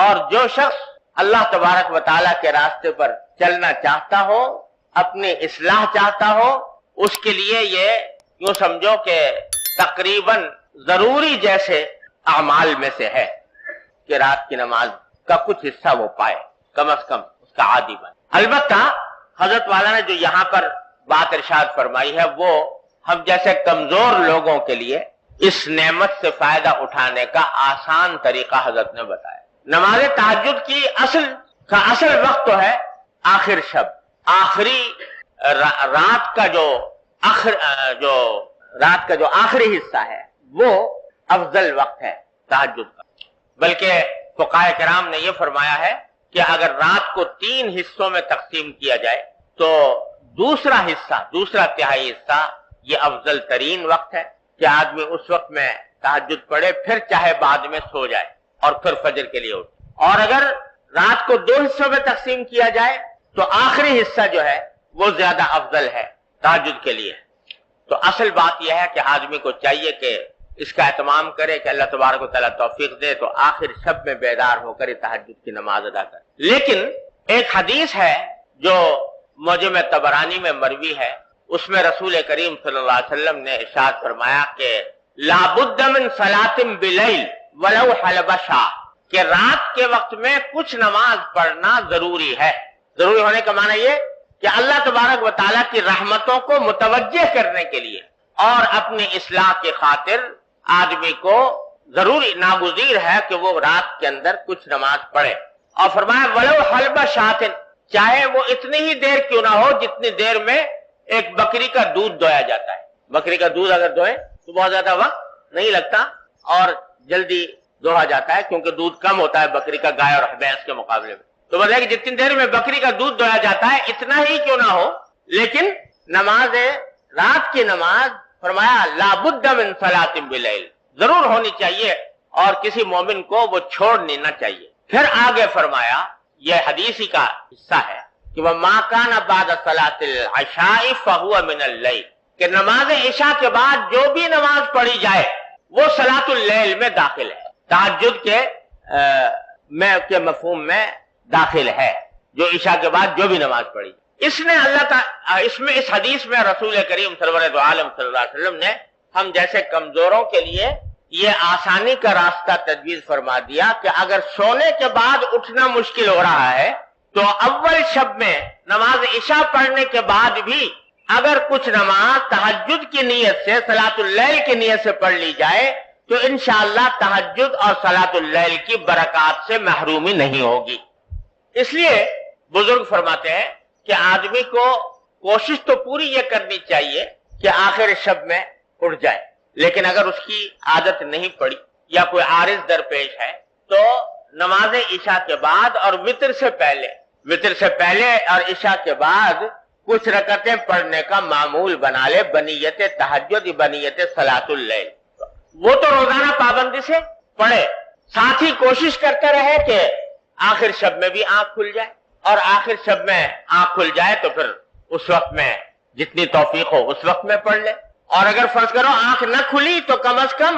اور جو شخص اللہ تبارک و تعالیٰ کے راستے پر چلنا چاہتا ہو، اپنی اصلاح چاہتا ہو، اس کے لیے یہ یوں سمجھو کہ تقریباً ضروری جیسے اعمال میں سے ہے کہ رات کی نماز کا کچھ حصہ وہ پائے، کم از کم اس کا عادی بنے۔ البتہ حضرت والا نے جو یہاں پر بات ارشاد فرمائی ہے وہ ہم جیسے کمزور لوگوں کے لیے اس نعمت سے فائدہ اٹھانے کا آسان طریقہ حضرت نے بتایا۔ نماز تہجد کی اصل وقت تو ہے آخر شب، آخری رات کا جو آخری حصہ ہے وہ افضل وقت ہے تہجد کا۔ بلکہ فقہاء کرام نے یہ فرمایا ہے کہ اگر رات کو 3 حصوں میں تقسیم کیا جائے تو دوسرا تہائی حصہ یہ افضل ترین وقت ہے کہ آدمی اس وقت میں تہجد پڑھے، پھر چاہے بعد میں سو جائے اور پھر فجر کے لیے اٹھے۔ اور اگر رات کو 2 حصوں میں تقسیم کیا جائے تو آخری حصہ جو ہے وہ زیادہ افضل ہے تہجد کے لیے۔ تو اصل بات یہ ہے کہ آدمی کو چاہیے کہ اس کا اہتمام کرے کہ اللہ تبارک و تعالیٰ توفیق دے تو آخر شب میں بیدار ہو کر تہجد کی نماز ادا کرے۔ لیکن ایک حدیث ہے جو معجم طبرانی میں مروی ہے، اس میں رسول کریم صلی اللہ علیہ وسلم نے ارشاد فرمایا کہ لا بد من صلاۃ بلیل ولو حلب شاہ، کہ رات کے وقت میں کچھ نماز پڑھنا ضروری ہے۔ ضروری ہونے کا معنی یہ کہ اللہ تبارک و تعالیٰ کی رحمتوں کو متوجہ کرنے کے لیے اور اپنی اصلاح کی خاطر آدمی کو ضروری ناگزیر ہے کہ وہ رات کے اندر کچھ نماز پڑھے۔ اور فرمایا ولو حلب شاہ، چاہے وہ اتنی ہی دیر کیوں نہ ہو جتنی دیر میں ایک بکری کا دودھ دویا جاتا ہے۔ بکری کا دودھ اگر دوئے تو بہت زیادہ وقت نہیں لگتا اور جلدی دوہا جاتا ہے کیونکہ دودھ کم ہوتا ہے بکری کا گائے اور بھینس کے مقابلے میں۔ تو بتائیں کہ جتنی دیر میں بکری کا دودھ دویا جاتا ہے اتنا ہی کیوں نہ ہو، لیکن نماز رات کی نماز فرمایا لا بد من صلاۃ باللیل، ضرور ہونی چاہیے اور کسی مومن کو وہ چھوڑنی نہ چاہیے۔ پھر آگے فرمایا، یہ حدیث ہی کا حصہ ہے کہ وَمَا كَانَ بَعْدَ صَلَاةِ الْعِشَاءِ فَهُوَ مِنَ اللَّيْلِ، کہ نماز عشاء کے بعد جو بھی نماز پڑھی جائے وہ صلاۃ اللیل میں داخل ہے، تہجد کے مفہوم میں داخل ہے، جو عشاء کے بعد جو بھی نماز پڑھی۔ اس حدیث میں رسول کریم سرورت عالم صلی اللہ علیہ وسلم نے ہم جیسے کمزوروں کے لیے یہ آسانی کا راستہ تجویز فرما دیا کہ اگر سونے کے بعد اٹھنا مشکل ہو رہا ہے تو اول شب میں نماز عشاء پڑھنے کے بعد بھی اگر کچھ نماز تہجد کی نیت سے صلاۃ اللیل کی نیت سے پڑھ لی جائے تو انشاءاللہ تہجد اور صلاۃ اللیل کی برکات سے محرومی نہیں ہوگی۔ اس لیے بزرگ فرماتے ہیں کہ آدمی کو کوشش تو پوری یہ کرنی چاہیے کہ آخر شب میں اٹھ جائے، لیکن اگر اس کی عادت نہیں پڑی یا کوئی عارض درپیش ہے تو نماز عشاء کے بعد اور وتر سے پہلے اور عشاء کے بعد کچھ رکعتیں پڑھنے کا معمول بنا لے بنیت تہجد بنیت صلاۃ اللیل۔ وہ تو روزانہ پابندی سے پڑھے، ساتھ ہی کوشش کرتے رہے کہ آخر شب میں بھی آنکھ کھل جائے، اور آخر شب میں آنکھ کھل جائے تو پھر اس وقت میں جتنی توفیق ہو اس وقت میں پڑھ لے، اور اگر فرض کرو آنکھ نہ کھلی تو کم از کم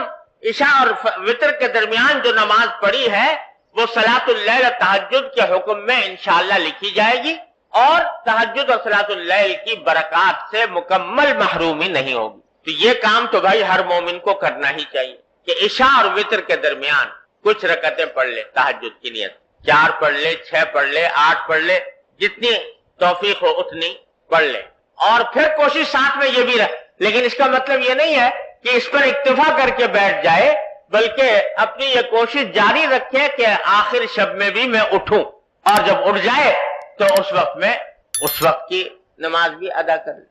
عشاء اور وتر کے درمیان جو نماز پڑھی ہے وہ صلاۃ اللیل تہجد کے حکم میں انشاءاللہ لکھی جائے گی اور تہجد اور صلاۃ اللیل کی برکات سے مکمل محرومی نہیں ہوگی۔ تو یہ کام تو بھائی ہر مومن کو کرنا ہی چاہیے کہ عشاء اور وتر کے درمیان کچھ رکعتیں پڑھ لے تہجد کی نیت، 4 پڑھ لے، 6 پڑھ لے، 8 پڑھ لے، جتنی توفیق ہو اتنی پڑھ لے، اور پھر کوشش ساتھ میں یہ بھی رہے۔ لیکن اس کا مطلب یہ نہیں ہے کہ اس پر اکتفا کر کے بیٹھ جائے، بلکہ اپنی یہ کوشش جاری رکھے کہ آخر شب میں بھی میں اٹھوں، اور جب اٹھ جائے تو اس وقت کی نماز بھی ادا کر لے۔